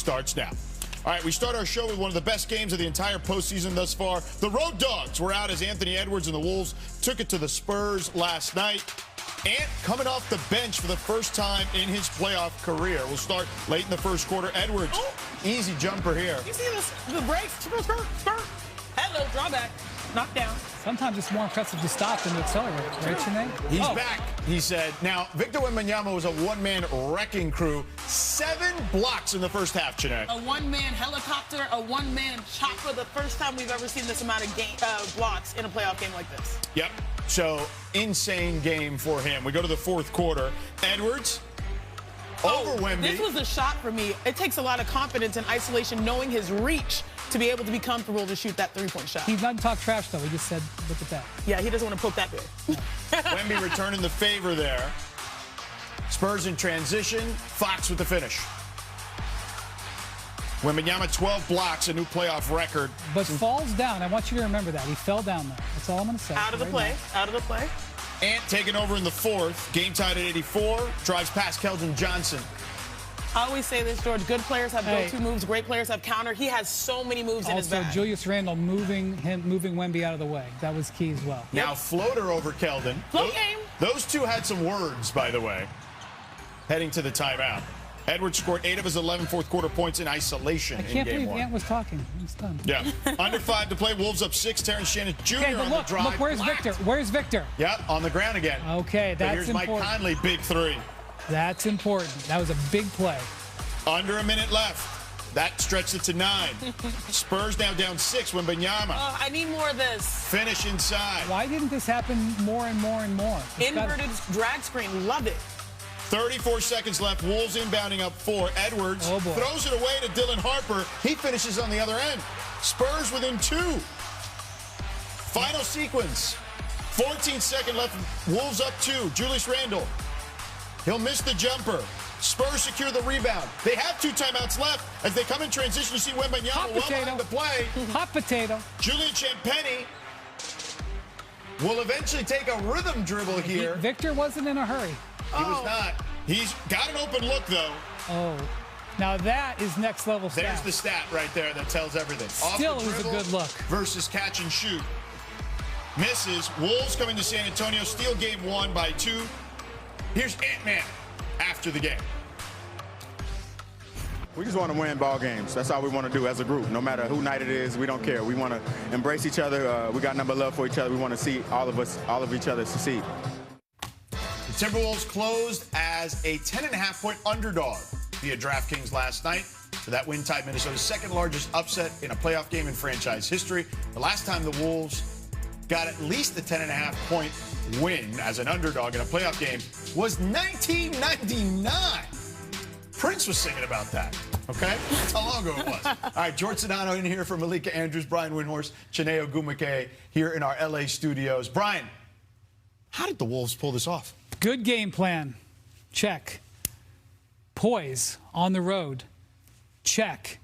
starts now. All right, we start our show with one of the best games of the entire postseason thus far. The Road Dogs were out as Anthony Edwards and the Wolves took it to the Spurs last night. Ant coming off the bench for the first time in his playoff career. We'll start late in the first quarter. Edwards, easy jumper here. You see this? The breaks? Skirt. Hello, drawback. Knockdown. Sometimes it's more impressive to stop than to accelerate, right, Sinead? He's back, he said. Now, Victor Wembanyama was a one-man wrecking crew. 7 blocks in the first half, Sinead. A one-man helicopter, a one-man chopper. The first time we've ever seen this amount of blocks in a playoff game like this. Yep. So, insane game for him. We go to the fourth quarter. Edwards over Wemby. This was a shot for me. It takes a lot of confidence in isolation, knowing his reach to be able to be comfortable to shoot that three-point shot. He's not talk trash, though. He just said, look at that. Yeah, he doesn't want to poke that big. Wemby returning the favor there. Spurs in transition. Fox with the finish. Wembanyama, 12 blocks, a new playoff record. But falls down. I want you to remember that. He fell down there. That's all I'm going to say. Out of the play. Out of the play. Ant taking over in the fourth. Game tied at 84. Drives past Keldon Johnson. I always say this, George. Good players have go-to moves. Great players have counter. He has so many moves in his bag. Also, Julius Randle moving Wemby out of the way. That was key as well. Now, floater over Keldon. Float game. Those two had some words, by the way, heading to the timeout. Edwards scored 8 of his 11 fourth-quarter points in isolation in Game 1. I can't believe Ant was talking. He's done. Yeah. Under 5 to play. Wolves up 6. Terrence Shannon Jr. on the drive. Look, where's Victor? Where's Victor? Yep, on the ground again. Okay, that's here's important. Mike Conley, big 3. That's important. That was a big play. Under a minute left. That stretched it to 9. Spurs now down 6. Wembanyama. Oh, I need more of this. Finish inside. Why didn't this happen more and more and more? Inverted drag screen. Love it. 34 seconds left. Wolves inbounding up 4. Edwards throws it away to Dylan Harper. He finishes on the other end. Spurs within 2. Final sequence. 14-second left. Wolves up 2. Julius Randle. He'll miss the jumper. Spurs secure the rebound. They have 2 timeouts left. As they come in transition, you see Wembanyama well behind the play. Hot potato. Julian Champagnie will eventually take a rhythm dribble here. Victor wasn't in a hurry. He was not. He's got an open look, though. Oh. Now that is next level stat. There's the stat right there that tells everything. Still is a good look. Versus catch and shoot. Misses. Wolves coming to San Antonio. Steal game 1 by 2. Here's Ant-Man after the game. We just want to win ball games. That's all we want to do as a group. No matter who night it is, we don't care. We want to embrace each other. We got number love for each other. We want to see all of each other succeed. The Timberwolves closed as a 10.5-point underdog via DraftKings last night. So that win tied Minnesota's second largest upset in a playoff game in franchise history. The last time the Wolves got at least a 10.5-point win as an underdog in a playoff game was 1999. Prince was singing about that, okay? That's how long ago it was. All right, George Sedano in here for Malika Andrews, Brian Windhorst, Chineo Gumake here in our L.A. studios. Brian, how did the Wolves pull this off? Good game plan. Check. Poise on the road. Check.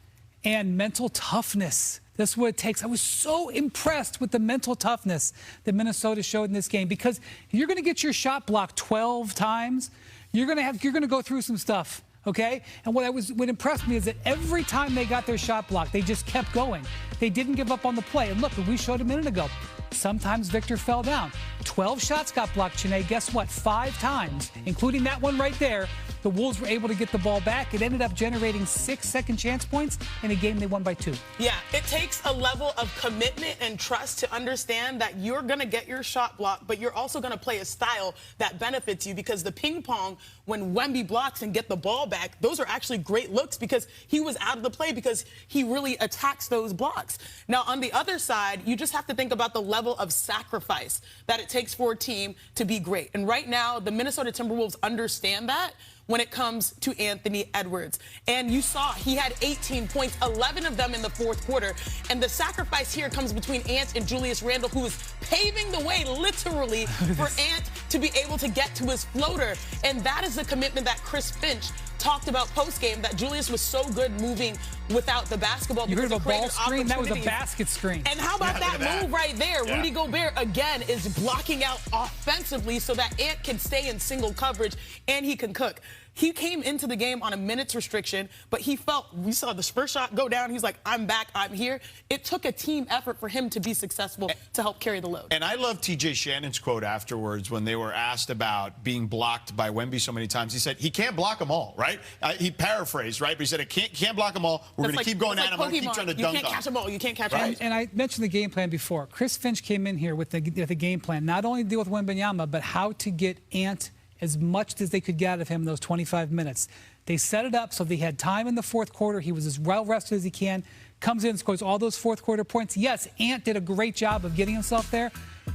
And mental toughness. That's what it takes. I was so impressed with the mental toughness that Minnesota showed in this game because you're going to get your shot blocked 12 times. You're going to go through some stuff. Okay? And what impressed me is that every time they got their shot blocked, they just kept going. They didn't give up on the play. And look, we showed a minute ago, sometimes Victor fell down. 12 shots got blocked, Chiney. Guess what? 5 times, including that one right there, the Wolves were able to get the ball back. It ended up generating 6 second chance points in a game they won by 2. Yeah, it takes a level of commitment and trust to understand that you're going to get your shot blocked, but you're also going to play a style that benefits you because the ping pong, when Wemby blocks and get the ball back, those are actually great looks because he was out of the play because he really attacks those blocks. Now, on the other side, you just have to think about the level of sacrifice that it takes for a team to be great. And right now, the Minnesota Timberwolves understand that when it comes to Anthony Edwards. And you saw he had 18 points, 11 of them in the fourth quarter. And the sacrifice here comes between Ant and Julius Randle, who is paving the way, literally, for Ant to be able to get to his floater. And that is the commitment that Chris Finch talked about post-game, that Julius was so good moving without the basketball. You heard of a ball screen? That was a basket screen. And how about that move right there? Yeah. Rudy Gobert, again, is blocking out offensively so that Ant can stay in single coverage and he can cook. He came into the game on a minutes restriction, but we saw the Spurs shot go down. He's like, I'm back, I'm here. It took a team effort for him to be successful to help carry the load. And I love TJ Shannon's quote afterwards when they were asked about being blocked by Wemby so many times. He said, he can't block them all, right? He paraphrased, right? But he said, I can't block them all. We're going to keep going at him. I'm going to keep trying to dunk on him. You can't catch them all. You can't catch them all. And I mentioned the game plan before. Chris Finch came in here with the game plan, not only to deal with Wemby-Spurs, but how to get Ant as much as they could get out of him in those 25 minutes. They set it up so they had time in the fourth quarter. He was as well rested as he can. Comes in, scores all those fourth quarter points. Yes, Ant did a great job of getting himself there.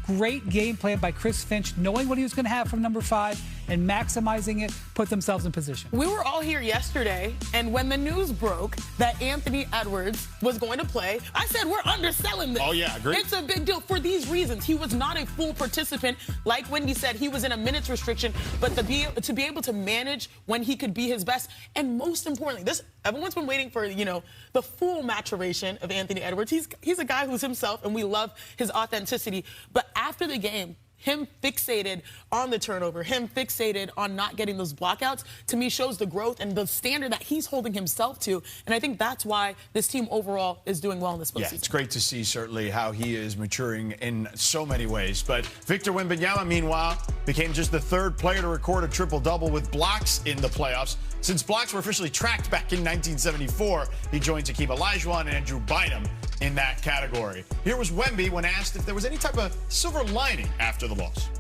Great game plan by Chris Finch, knowing what he was going to have from number 5 and maximizing it, put themselves in position. We were all here yesterday, and when the news broke that Anthony Edwards was going to play, I said, we're underselling this. Oh, yeah, agreed. It's a big deal for these reasons. He was not a full participant. Like Wendy said, he was in a minutes restriction, but to be able to manage when he could be his best, and most importantly, everyone's been waiting for, the full maturation of Anthony Edwards. He's a guy who's himself, and we love his authenticity. But after the game, him fixated on the turnover, him fixated on not getting those blockouts, to me shows the growth and the standard that he's holding himself to. And I think that's why this team overall is doing well in this postseason. Yeah, it's great to see, certainly, how he is maturing in so many ways. But Victor Wembanyama, meanwhile, became just the 3rd player to record a triple-double with blocks in the playoffs. Since blocks were officially tracked back in 1974, he joined Hakeem Olajuwon and Andrew Bynum in that category. Here was Wemby when asked if there was any type of silver lining after the loss.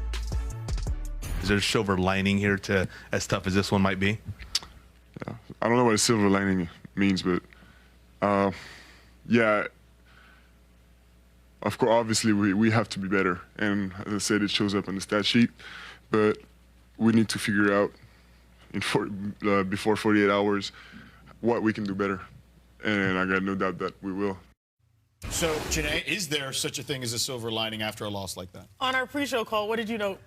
Is there a silver lining here to as tough as this one might be? Yeah, I don't know what a silver lining means, but yeah, of course, obviously we have to be better. And as I said, it shows up on the stat sheet, but we need to figure out before 48 hours what we can do better. And I got no doubt that we will. So, Janae, is there such a thing as a silver lining after a loss like that? On our pre-show call, what did you know?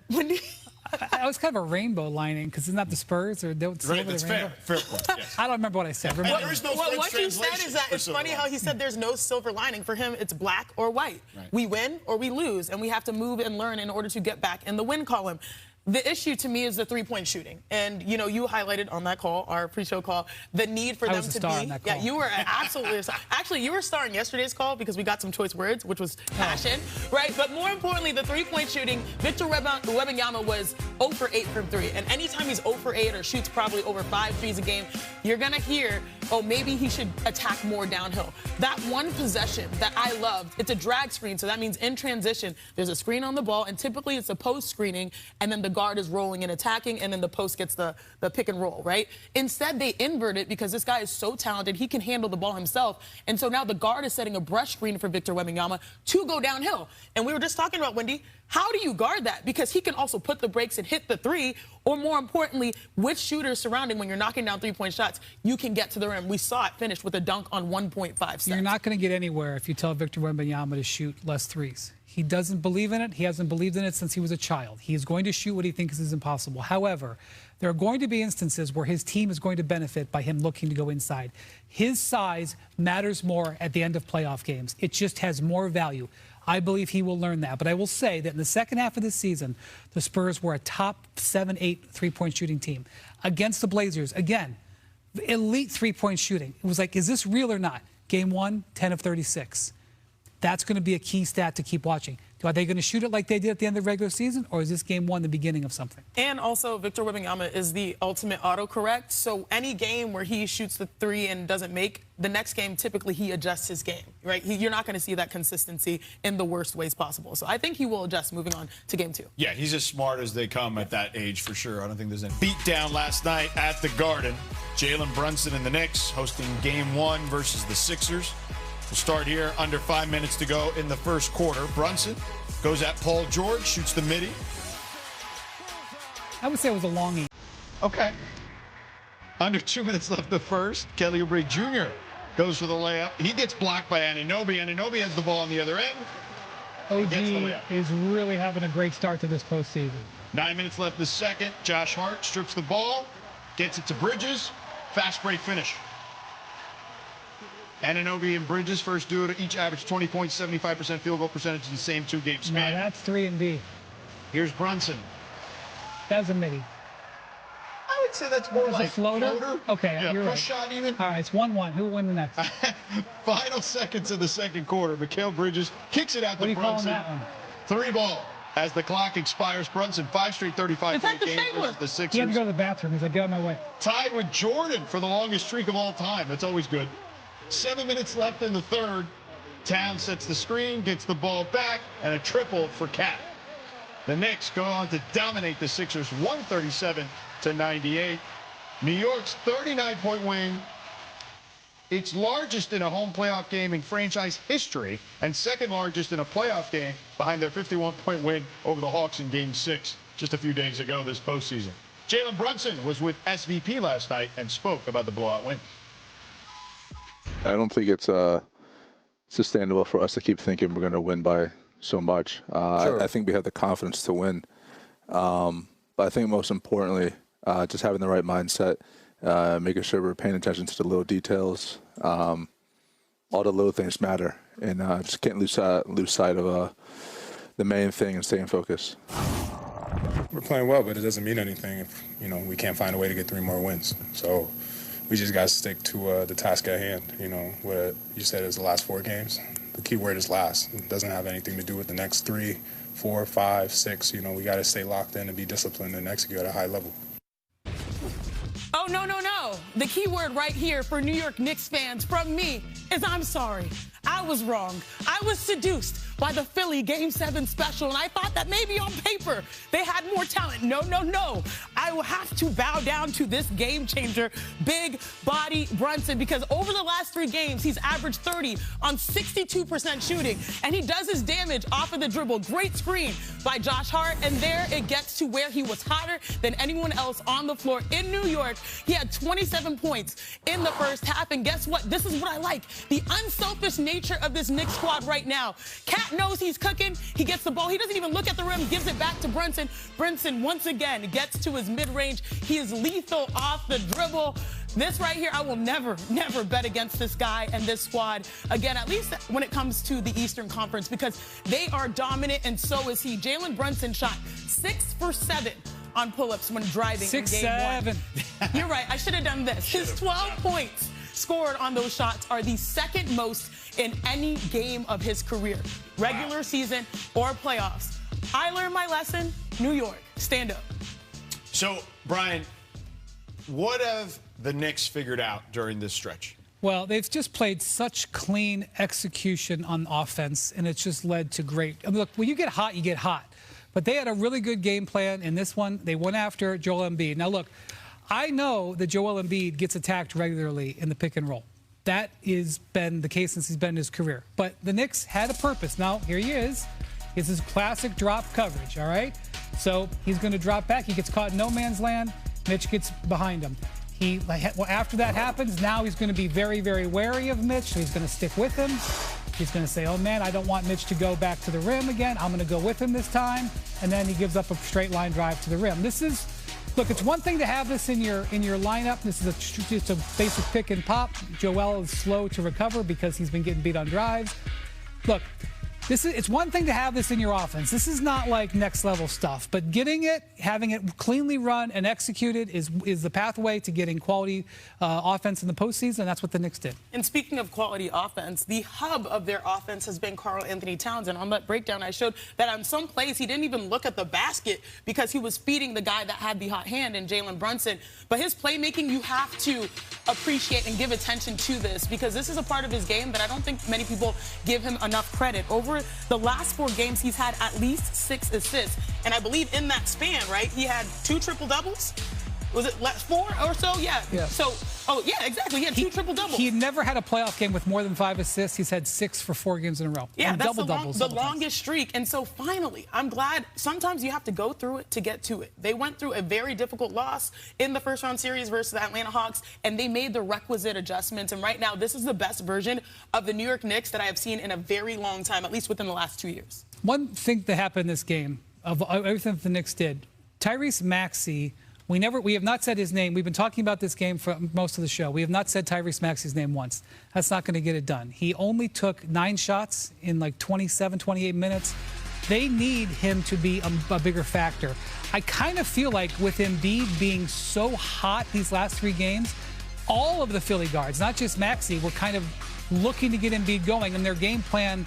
I was kind of a rainbow lining because it's not the Spurs or don't right, that's fair. Fair point. Yes. I don't remember what I said. There is no what you said is that it's funny how he said there's no silver lining. For him, it's black or white. Right. We win or we lose, and we have to move and learn in order to get back in the win column. The issue to me is the three-point shooting. And, you highlighted on that call, our pre-show call, the need for them to be. On that call. Yeah, you were absolutely a star. Actually, you were a star in yesterday's call because we got some choice words, which was passion, right? But more importantly, the three-point shooting, Victor Wembanyama was 0 for 8 from 3. And anytime he's 0 for 8 or shoots probably over 5 threes a game, you're going to hear, oh, maybe he should attack more downhill. That one possession that I loved, it's a drag screen, so that means in transition, there's a screen on the ball, and typically it's a post screening, and then the guard is rolling and attacking, and then the post gets the pick and roll, right? Instead, they invert it because this guy is so talented, he can handle the ball himself, and so now the guard is setting a brush screen for Victor Wembanyama to go downhill. And we were just talking about, Wendy, how do you guard that? Because he can also put the brakes and hit the three, or more importantly, with shooters surrounding, when you're knocking down three-point shots, you can get to the rim. We saw it finished with a dunk on 1.5 steps. You're not going to get anywhere if you tell Victor Wembanyama to shoot less threes. He doesn't believe in it. He hasn't believed in it since he was a child. He is going to shoot what he thinks is impossible. However, there are going to be instances where his team is going to benefit by him looking to go inside. His size matters more at the end of playoff games. It just has more value. I believe he will learn that. But I will say that in the second half of this season, the Spurs were a top 7-8 three-point shooting team. Against the Blazers, again, elite three-point shooting. It was like, is this real or not? Game 1, 10 of 36. That's going to be a key stat to keep watching. Are they going to shoot it like they did at the end of the regular season, or is this game 1 the beginning of something? And also, Victor Wembanyama is the ultimate autocorrect. So any game where he shoots the three and doesn't make, the next game, typically he adjusts his game, right? You're not going to see that consistency in the worst ways possible. So I think he will adjust moving on to game 2. Yeah, he's as smart as they come at that age, for sure. I don't think there's any beat down last night at the Garden. Jalen Brunson and the Knicks hosting game 1 versus the Sixers. We'll start here, under 5 minutes to go in the first quarter. Brunson goes at Paul George, shoots the midi. I would say it was a longie. Okay. Under 2 minutes left the first. Kelly Oubre Jr. goes for the layup. He gets blocked by Anunoby. Anunoby has the ball on the other end. OG is really having a great start to this postseason. 9 minutes left the second. Josh Hart strips the ball, gets it to Bridges. Fast break finish. Anunoby and Bridges, first duo to each average 20 points, 75% field goal percentage in the same 2-game span. Now that's 3 and D. Here's Brunson. That's a midi. I I'd say that's more like a floater. Okay, yeah, you're push right. shot even. All right, it's 1-1. Who will win the next? Final seconds of the second quarter. Mikal Bridges kicks it out What to are you calling Brunson. that one? 3-ball. As the clock expires, Brunson 5 straight 35-point games versus the Sixers. He had to go to the bathroom. He's like, get out of my way. Tied with Jordan for the longest streak of all time. That's always good. 7 minutes left in the third. Towns sets the screen, gets the ball back, and a triple for Cat. The Knicks go on to dominate the Sixers 137-98. New York's 39-point win, its largest in a home playoff game in franchise history, and second largest in a playoff game behind their 51-point win over the Hawks in Game 6 just a few days ago this postseason. Jalen Brunson was with SVP last night and spoke about the blowout win. I don't think it's sustainable for us to keep thinking we're going to win by so much. Sure. I think we have the confidence to win. But I think most importantly, just having the right mindset, making sure we're paying attention to the little details. All the little things matter, and just can't lose sight of the main thing and staying focused. We're playing well, but it doesn't mean anything if we can't find a way to get 3 more wins. So we just got to stick to the task at hand. What you said is the last 4 games. The key word is last. It doesn't have anything to do with the next 3, 4, 5, 6. We got to stay locked in and be disciplined and execute at a high level. Oh, no, no, no. The key word right here for New York Knicks fans from me is I'm sorry. I was wrong. I was seduced by the Philly Game 7 special, and I thought that maybe on paper they had more talent. No, no, no. I will have to bow down to this game changer, big body Brunson, because over the last 3 games, he's averaged 30 on 62% shooting, and he does his damage off of the dribble. Great screen by Josh Hart, and there it gets to where he was hotter than anyone else on the floor in New York. He had 27 points in the first half, and guess what? This is what I like, the unselfish nature of this Knicks squad right now. Cat knows he's cooking. He gets the ball. He doesn't even look at the rim, gives it back to Brunson. Brunson, once again, gets to his mid-range. He is lethal off the dribble. This right here, I will never, never bet against this guy and this squad again, at least when it comes to the Eastern Conference, because they are dominant, and so is he. Jalen Brunson shot 6 for 7 on pull-ups when driving in Game 1. You're right. I should have done this. His 12 points scored on those shots are the second most in any game of his career, regular season or playoffs. I learned my lesson. New York, stand up. So, Brian, what have the Knicks figured out during this stretch? Well, they've just played such clean execution on offense, and it's just led to great. I mean, look, when you get hot, you get hot. But they had a really good game plan in this one. They went after Joel Embiid. Now, look, I know that Joel Embiid gets attacked regularly in the pick and roll. That has been the case since he's been in his career. But the Knicks had a purpose. Now, here he is. It's his classic drop coverage, all right? So he's going to drop back. He gets caught in no man's land. Mitch gets behind him. After that happens, now he's going to be very, very wary of Mitch. So he's going to stick with him. He's going to say, oh, man, I don't want Mitch to go back to the rim again. I'm going to go with him this time. And then he gives up a straight line drive to the rim. Look, it's one thing to have this in your lineup. This is just a basic pick and pop. Joel is slow to recover because he's been getting beat on drives. Look, it's one thing to have this in your offense. This is not like next level stuff, but getting it, having it cleanly run and executed is the pathway to getting quality offense in the postseason. That's what the Knicks did. And speaking of quality offense, the hub of their offense has been Karl Anthony Towns. And on that breakdown, I showed that on some plays he didn't even look at the basket because he was feeding the guy that had the hot hand in Jalen Brunson. But his playmaking, you have to appreciate and give attention to this, because this is a part of his game that I don't think many people give him enough credit. Over the last 4 games, he's had at least 6 assists. And I believe in that span, right, he had 2 triple-doubles? Was it 4 or so? Yeah. So, yeah, exactly. He had 2 triple-doubles. He never had a playoff game with more than 5 assists. He's had 6 for 4 games in a row. Yeah, that's double-doubles. The longest streak. And so finally, I'm glad sometimes you have to go through it to get to it. They went through a very difficult loss in the first-round series versus the Atlanta Hawks, and they made the requisite adjustments. And right now, this is the best version of the New York Knicks that I have seen in a very long time, at least within the last 2 years. One thing that happened in this game, of everything that the Knicks did, Tyrese Maxey, we have not said his name. We've been talking about this game for most of the show. We have not said Tyrese Maxey's name once. That's not going to get it done. He only took 9 shots in like 27, 28 minutes. They need him to be a bigger factor. I kind of feel like with Embiid being so hot these last 3 games, all of the Philly guards, not just Maxey, were kind of looking to get Embiid going, and their game plan,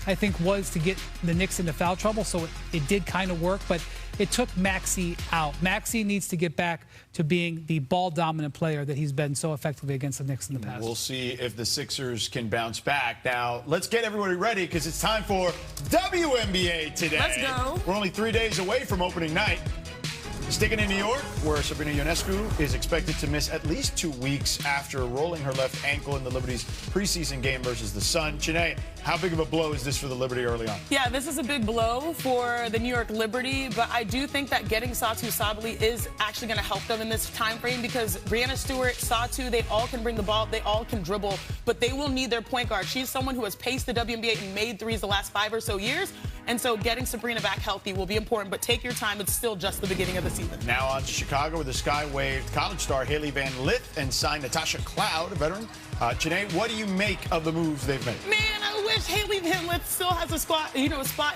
I think, was to get the Knicks into foul trouble, so it did kind of work, but it took Maxey out. Maxey needs to get back to being the ball-dominant player that he's been so effectively against the Knicks in the past. We'll see if the Sixers can bounce back. Now, let's get everybody ready because it's time for WNBA today. Let's go. We're only 3 days away from opening night. Sticking in New York, where Sabrina Ionescu is expected to miss at least 2 weeks after rolling her left ankle in the Liberty's preseason game versus the Sun. Janae, how big of a blow is this for the Liberty early on? Yeah, this is a big blow for the New York Liberty, but I do think that getting Satu Sabally is actually going to help them in this time frame because Breanna Stewart, Satu, they all can bring the ball, they all can dribble, but they will need their point guard. She's someone who has paced the WNBA and made threes the last 5 or so years, and so getting Sabrina back healthy will be important, but take your time. It's still just the beginning of the season. Now on to Chicago, where the Sky waved college star Haley Van Lith and signed Natasha Cloud, a veteran. Janae, what do you make of the moves they've made? Man, I wish Haley Van Lith still has a spot in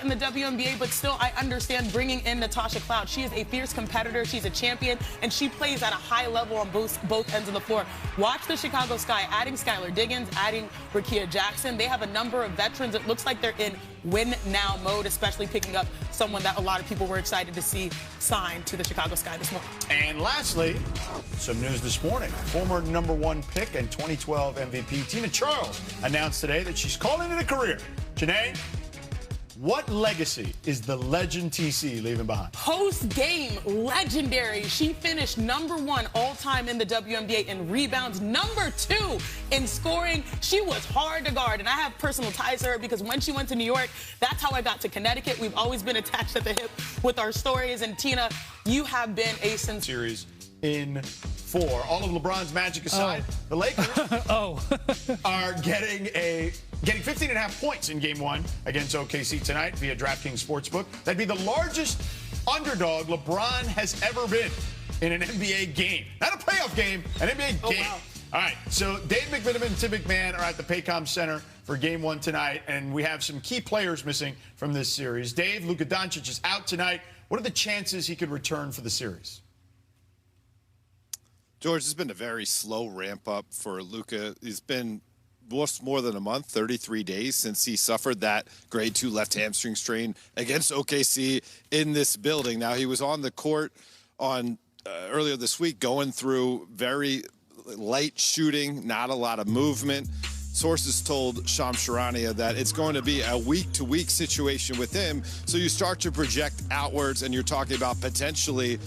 the WNBA, but still I understand bringing in Natasha Cloud. She is a fierce competitor. She's a champion, and she plays at a high level on both ends of the floor. Watch the Chicago Sky adding Skylar Diggins, adding Rakia Jackson. They have a number of veterans. It looks like they're in win-now mode, especially picking up someone that a lot of people were excited to see signed to the Chicago Sky this morning. And lastly, some news this morning. Former #1 pick and 2012 MVP Tina Charles announced today that she's calling it a career. Janae, what legacy is the legend TC leaving behind? Post-game, legendary. She finished #1 all-time in the WNBA in rebounds, #2 in scoring. She was hard to guard, and I have personal ties to her because when she went to New York, that's how I got to Connecticut. We've always been attached at the hip with our stories, and Tina, you have been a series in 4. All of LeBron's magic aside, the Lakers are getting 15.5 points in Game 1 against OKC tonight via DraftKings Sportsbook. That'd be the largest underdog LeBron has ever been in an NBA game. Not a playoff game, an NBA game. Wow. All right, so Dave McMenamin and Tim McMahon are at the Paycom Center for Game 1 tonight, and we have some key players missing from this series. Dave, Luka Doncic is out tonight. What are the chances he could return for the series? George, it's been a very slow ramp up for Luka. He's been more than a month, 33 days, since he suffered that grade 2 left hamstring strain against OKC in this building. Now, he was on the court on earlier this week going through very light shooting, not a lot of movement. Sources told Shams Charania that it's going to be a week-to-week situation with him. So you start to project outwards, and you're talking about potentially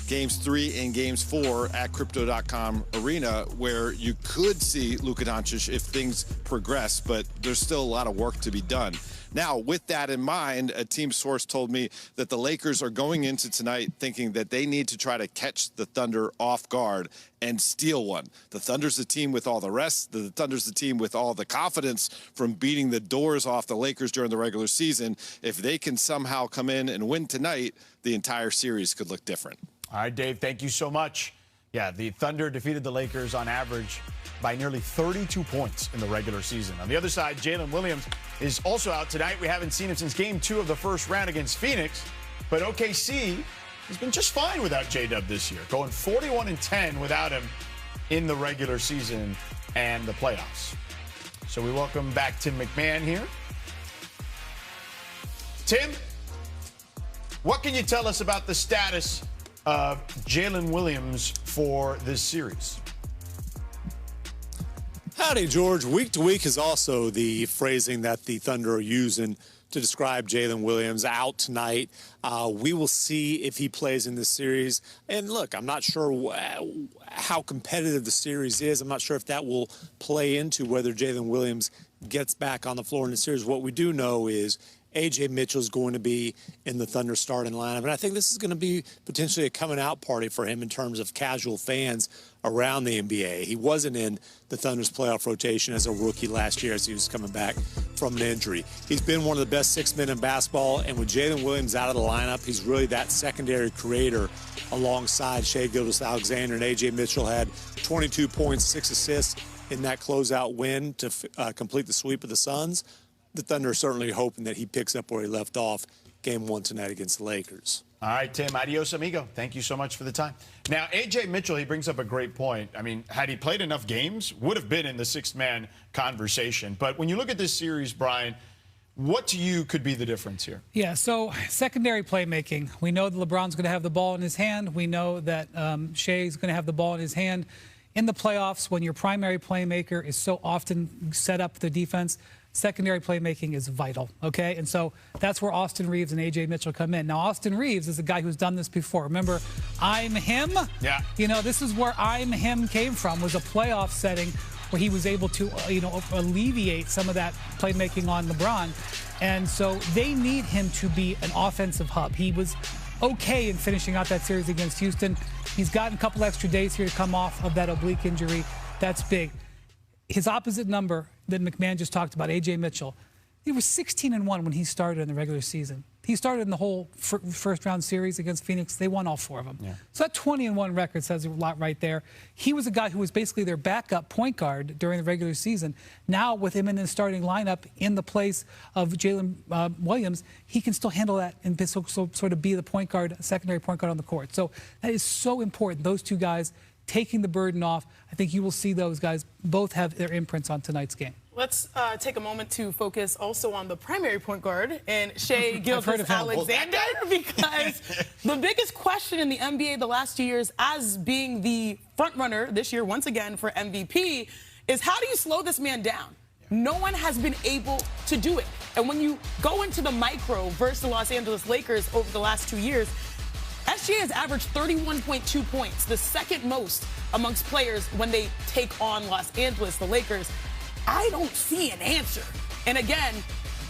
Games 3 and Games 4 at Crypto.com Arena, where you could see Luka Doncic if things progress, but there's still a lot of work to be done. Now, with that in mind, a team source told me that the Lakers are going into tonight thinking that they need to try to catch the Thunder off guard and steal one. The Thunder's the team with all the rest. The Thunder's the team with all the confidence from beating the doors off the Lakers during the regular season. If they can somehow come in and win tonight, the entire series could look different. All right, Dave, thank you so much. Yeah, the Thunder defeated the Lakers on average by nearly 32 points in the regular season. On the other side, Jalen Williams is also out tonight. We haven't seen him since Game 2 of the first round against Phoenix. But OKC has been just fine without J-Dub this year, going 41-10 without him in the regular season and the playoffs. So we welcome back Tim McMahon here. Tim, what can you tell us about the status of Jalen Williams for this series? Howdy, George. Week to week is also the phrasing that the Thunder are using to describe Jalen Williams out tonight. We will see if he plays in this series. And look, I'm not sure how competitive the series is. I'm not sure if that will play into whether Jalen Williams gets back on the floor in the series. What we do know is A.J. Mitchell is going to be in the Thunder starting lineup. And I think this is going to be potentially a coming-out party for him in terms of casual fans around the NBA. He wasn't in the Thunder's playoff rotation as a rookie last year as he was coming back from an injury. He's been one of the best 6 men in basketball, and with Jalen Williams out of the lineup, he's really that secondary creator alongside Shai Gilgeous-Alexander. And A.J. Mitchell had 22 points, 6 assists in that closeout win to complete the sweep of the Suns. The Thunder are certainly hoping that he picks up where he left off Game 1 tonight against the Lakers. All right, Tim, adios, amigo. Thank you so much for the time. Now, A.J. Mitchell, he brings up a great point. I mean, had he played enough games, would have been in the sixth-man conversation. But when you look at this series, Brian, what to you could be the difference here? Yeah, so secondary playmaking. We know that LeBron's going to have the ball in his hand. We know that Shea's going to have the ball in his hand. In the playoffs, when your primary playmaker is so often set up the defense, secondary playmaking is vital, okay? And so that's where Austin Reeves and A.J. Mitchell come in. Now, Austin Reeves is a guy who's done this before. Remember, I'm him? Yeah. You know, this is where I'm him came from, was a playoff setting where he was able to, alleviate some of that playmaking on LeBron. And so they need him to be an offensive hub. He was okay in finishing out that series against Houston. He's gotten a couple extra days here to come off of that oblique injury. That's big. His opposite number that McMahon just talked about, A.J. Mitchell, he was 16-1 when he started in the regular season. He started in the whole first-round series against Phoenix. They won all 4 of them. Yeah. So that 20-1 record says a lot right there. He was a guy who was basically their backup point guard during the regular season. Now, with him in the starting lineup in the place of Jalen Williams, he can still handle that and sort of be the point guard, secondary point guard on the court. So that is so important, those two guys taking the burden off. I think you will see those guys both have their imprints on tonight's game. Let's take a moment to focus also on the primary point guard and Shai Gilgeous-Alexander, because the biggest question in the NBA the last 2 years, as being the front runner this year once again for MVP, is how do you slow this man down? No one has been able to do it. And when you go into the micro versus the Los Angeles Lakers over the last 2 years, SGA has averaged 31.2 points, the second most amongst players when they take on Los Angeles, the Lakers. I don't see an answer. And again,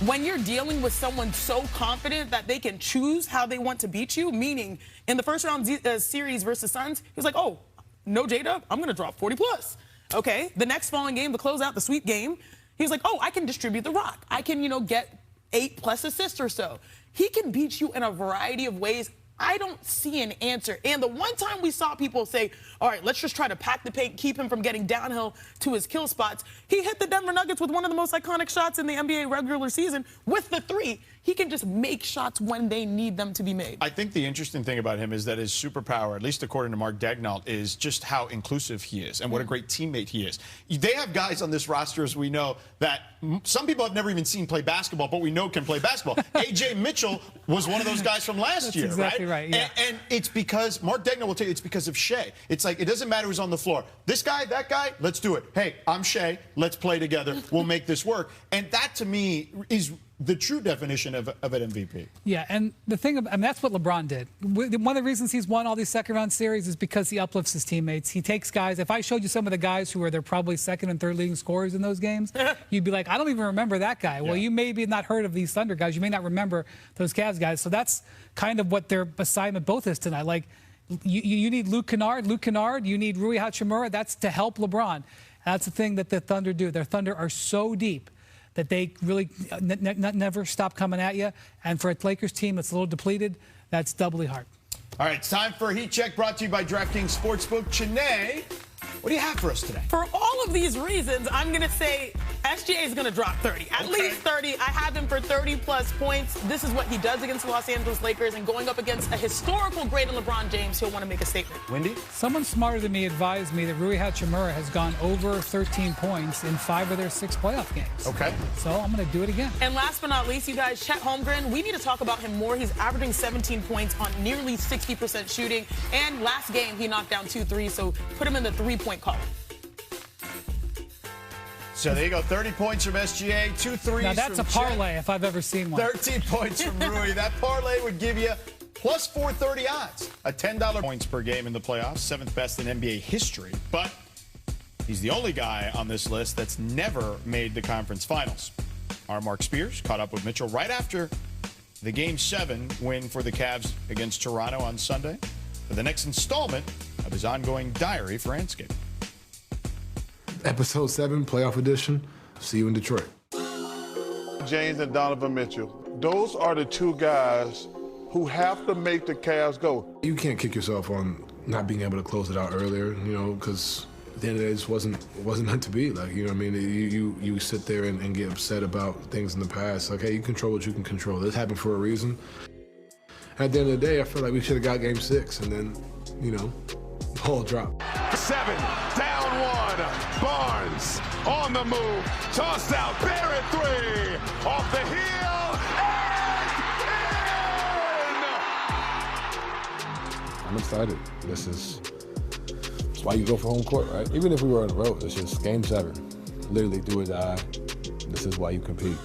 when you're dealing with someone so confident that they can choose how they want to beat you, meaning in the first round series versus Suns, he was like, oh, no J-Dub, I'm going to drop 40 plus. Okay, the next following game, the closeout, the sweep game, he was like, oh, I can distribute the rock. I can, get 8+ assists or so. He can beat you in a variety of ways. I don't see an answer. And the one time we saw people say, all right, let's just try to pack the paint, keep him from getting downhill to his kill spots, he hit the Denver Nuggets with one of the most iconic shots in the NBA regular season with the 3. He can just make shots when they need them to be made. I think the interesting thing about him is that his superpower, at least according to Mark Daigneault, is just how inclusive he is and what a great teammate he is. They have guys on this roster, as we know, that some people have never even seen play basketball, but we know can play basketball. A.J. Mitchell was one of those guys from last year, exactly right? Yeah. And it's because, Mark Daigneault will tell you, it's because of Shai. It's like, it doesn't matter who's on the floor. This guy, that guy, let's do it. Hey, I'm Shai. Let's play together. We'll make this work. And that, to me, is the true definition of an MVP. Yeah, and the thing, that's what LeBron did. One of the reasons he's won all these second-round series is because he uplifts his teammates. He takes guys. If I showed you some of the guys who are their probably second and third leading scorers in those games, you'd be like, I don't even remember that guy. Well, you may be not heard of these Thunder guys. You may not remember those Cavs guys. So that's kind of what their assignment both is tonight. Like, you need Luke Kennard. You need Rui Hachimura. That's to help LeBron. That's the thing that the Thunder do. Their Thunder are so deep that they really never stop coming at you. And for a Lakers team that's a little depleted, that's doubly hard. All right, it's time for a Heat Check, brought to you by DraftKings Sportsbook. Chene, what do you have for us today? For all of these reasons, I'm going to say SGA is going to drop 30. At least 30. I have him for 30-plus points. This is what he does against the Los Angeles Lakers, and going up against a historical great in LeBron James, he'll want to make a statement. Wendy? Someone smarter than me advised me that Rui Hachimura has gone over 13 points in 5 of their 6 playoff games. Okay. So I'm going to do it again. And last but not least, you guys, Chet Holmgren, we need to talk about him more. He's averaging 17 points on nearly 60% shooting. And last game, he knocked down 2 threes, so put him in the 3-point column. So there you go, 30 points from SGA, 2 threes. Now that's from a parlay Chet. if I've ever seen one. 13 points from Rui. That parlay would give you plus 430 odds. A $10 points per game in the playoffs, 7th best in NBA history. But he's the only guy on this list that's never made the conference finals. Our Mark Spears caught up with Mitchell right after the Game 7 win for the Cavs against Toronto on Sunday for the next installment of his ongoing diary for Anscape. Episode 7, playoff edition. See you in Detroit. James and Donovan Mitchell. Those are the 2 guys who have to make the Cavs go. You can't kick yourself on not being able to close it out earlier, because at the end of the day, it just wasn't meant to be. Like, you know what I mean? You sit there and get upset about things in the past. Like, hey, you control what you can control. This happened for a reason. At the end of the day, I feel like we should have got Game 6, and then, you know, ball dropped. 7, down 1. Barnes on the move, tossed out. Barrett 3, off the heel, and in! I'm excited. This is why you go for home court, right? Even if we were on the road, it's just Game 7. Literally do or die. This is why you compete.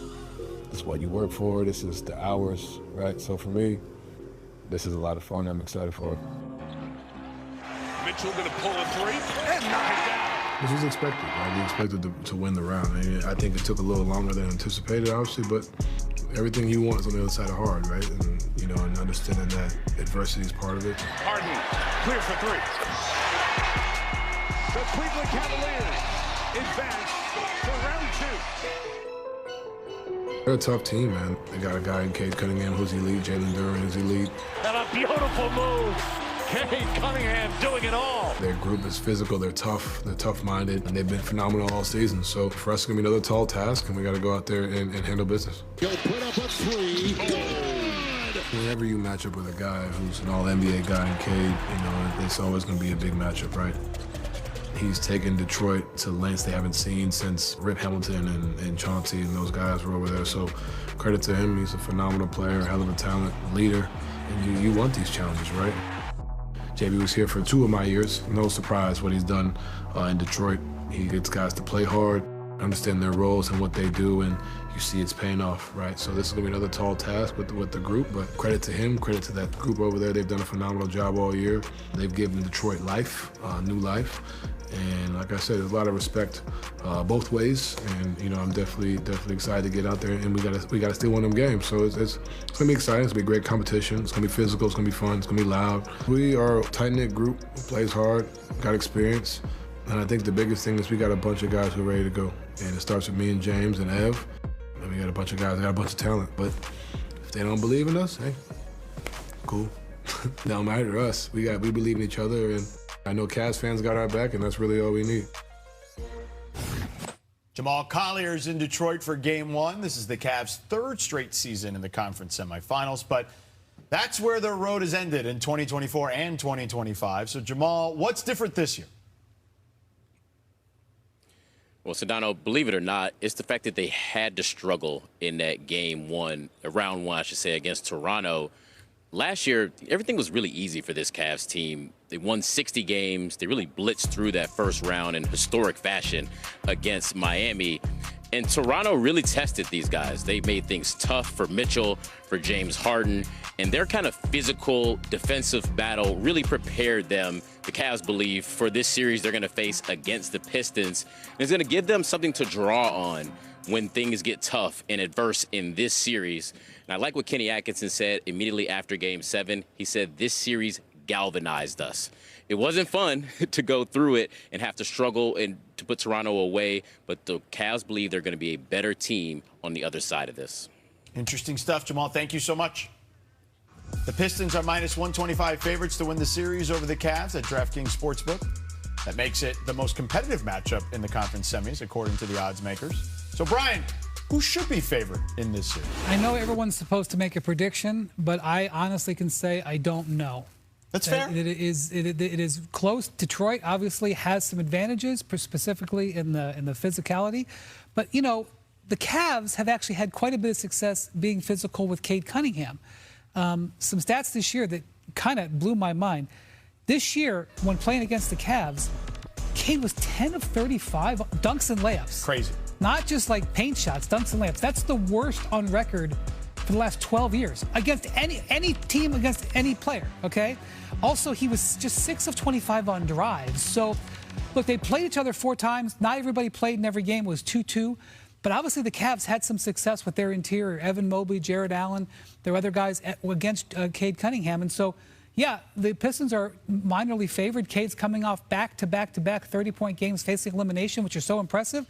This is what you work for. This is the hours, right? So for me, this is a lot of fun. I'm excited for it. Mitchell gonna pull a 3 and knock it down. This was expected, right? We expected to win the round. I think it took a little longer than anticipated, obviously, but everything you want is on the other side of hard, right? And, you know, and understanding that adversity is part of it. Harden, clear for 3. The Cleveland Cavaliers advance to round 2. They're a tough team, man. They got a guy in Cade Cunningham who's elite, Jalen Duren who's elite. And a beautiful move. Cade Cunningham doing it all. Their group is physical, they're tough-minded, and they've been phenomenal all season. So for us, it's gonna be another tall task, and we gotta go out there and handle business. He'll put up a 3. Good. Whenever you match up with a guy who's an all-NBA guy in Cade, you know, it's always gonna be a big matchup, right? He's taken Detroit to lengths they haven't seen since Rip Hamilton and Chauncey and those guys were over there. So credit to him. He's a phenomenal player, a hell of a talent, leader. And you want these challenges, right? JB was here for 2 of my years. No surprise what he's done in Detroit. He gets guys to play hard, understand their roles and what they do, and you see it's paying off, right? So this is gonna be another tall task with the group, but credit to him, credit to that group over there. They've done a phenomenal job all year. They've given Detroit life, new life. And like I said, there's a lot of respect both ways. And you know, I'm definitely excited to get out there, and we gotta still win them games. So it's gonna be exciting. It's gonna be great competition. It's gonna be physical. It's gonna be fun. It's gonna be loud. We are a tight-knit group who plays hard, got experience, and I think the biggest thing is we got a bunch of guys who are ready to go. And it starts with me and James and Ev. And we got a bunch of guys that got a bunch of talent. But if they don't believe in us, hey, cool. Don't matter to us. We believe in each other, and I know Cavs fans got our back, and that's really all we need. Jamal Collier's in Detroit for Game 1. This is the Cavs' 3rd straight season in the conference semifinals, but that's where their road has ended in 2024 and 2025. So, Jamal, what's different this year? Well, Sedano, believe it or not, it's the fact that they had to struggle in that Game 1, round 1, I should say, against Toronto. Last year, everything was really easy for this Cavs team. They won 60 games. They really blitzed through that first round in historic fashion against Miami. And Toronto really tested these guys. They made things tough for Mitchell, for James Harden, and their kind of physical defensive battle really prepared them, the Cavs believe, for this series they're going to face against the Pistons. And it's going to give them something to draw on when things get tough and adverse in this series. And I like what Kenny Atkinson said immediately after Game 7. He said this series galvanized us. It wasn't fun to go through it and have to struggle and to put Toronto away, but the Cavs believe they're going to be a better team on the other side of this. Interesting stuff, Jamal. Thank you so much. The Pistons are -125 favorites to win the series over the Cavs at DraftKings Sportsbook. That makes it the most competitive matchup in the conference semis, according to the odds makers. So, Brian, who should be favored in this series? I know everyone's supposed to make a prediction, but I honestly can say I don't know. That's fair. It is close. Detroit obviously has some advantages, specifically in the physicality. But, you know, the Cavs have actually had quite a bit of success being physical with Cade Cunningham. Some stats this year that kind of blew my mind. This year, when playing against the Cavs, Cade was 10 of 35 dunks and layups. Crazy. Not just like paint shots, dunks and layups. That's the worst on record for the last 12 years against any team, against any player, okay? Also, he was just 6 of 25 on drives. So, look, they played each other 4 times. Not everybody played in every game. It was 2-2. But obviously the Cavs had some success with their interior. Evan Mobley, Jared Allen, their other guys against Cade Cunningham. And so, yeah, the Pistons are minorly favored. Cade's coming off back-to-back 30-point games facing elimination, which is so impressive.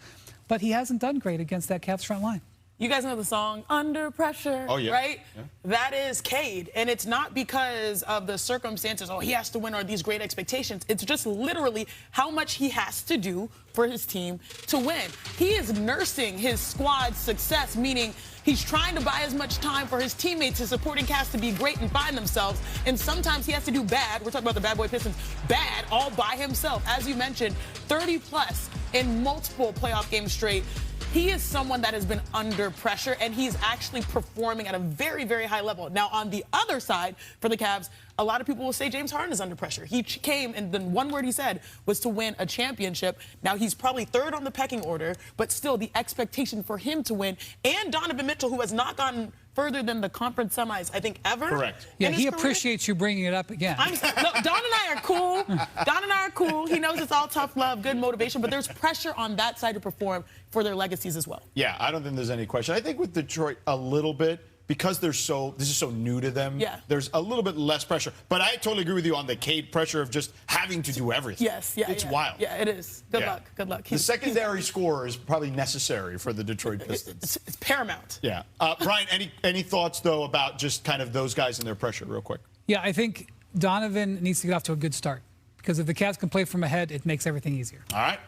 But he hasn't done great against that Cavs front line. You guys know the song Under Pressure, right? Yeah. That is Cade. And it's not because of the circumstances, he has to win or these great expectations. It's just literally how much he has to do for his team to win. He is nursing his squad's success, meaning he's trying to buy as much time for his teammates, his supporting cast to be great and find themselves. And sometimes he has to do bad. We're talking about the bad boy Pistons. Bad all by himself. As you mentioned, 30-plus in multiple playoff games straight. He is someone that has been under pressure, and he's actually performing at a very, very high level. Now, on the other side, for the Cavs, a lot of people will say James Harden is under pressure. He came, and the one word he said was to win a championship. Now, he's probably third on the pecking order, but still the expectation for him to win. And Donovan Mitchell, who has not gotten further than the conference semis, I think, ever. Correct. Yeah, he appreciates you bringing it up again. Don and I are cool. Don and I are cool. He knows it's all tough love, good motivation, but there's pressure on that side to perform for their legacies as well. Yeah, I don't think there's any question. I think with Detroit a little bit, because this is so new to them, there's a little bit less pressure. But I totally agree with you on the Cade pressure of just having to do everything. Yes, it's wild. Yeah, it is. Good luck. Good luck. The secondary scorer is probably necessary for the Detroit Pistons. It's paramount. Yeah. Brian, any thoughts, though, about just kind of those guys and their pressure real quick? Yeah, I think Donovan needs to get off to a good start. Because if the Cavs can play from ahead, it makes everything easier. All right.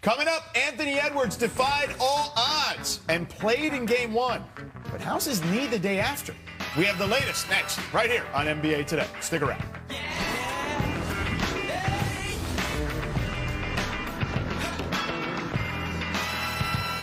Coming up, Anthony Edwards defied all odds and played in Game 1. But how's his knee the day after? We have the latest next, right here on NBA Today. Stick around.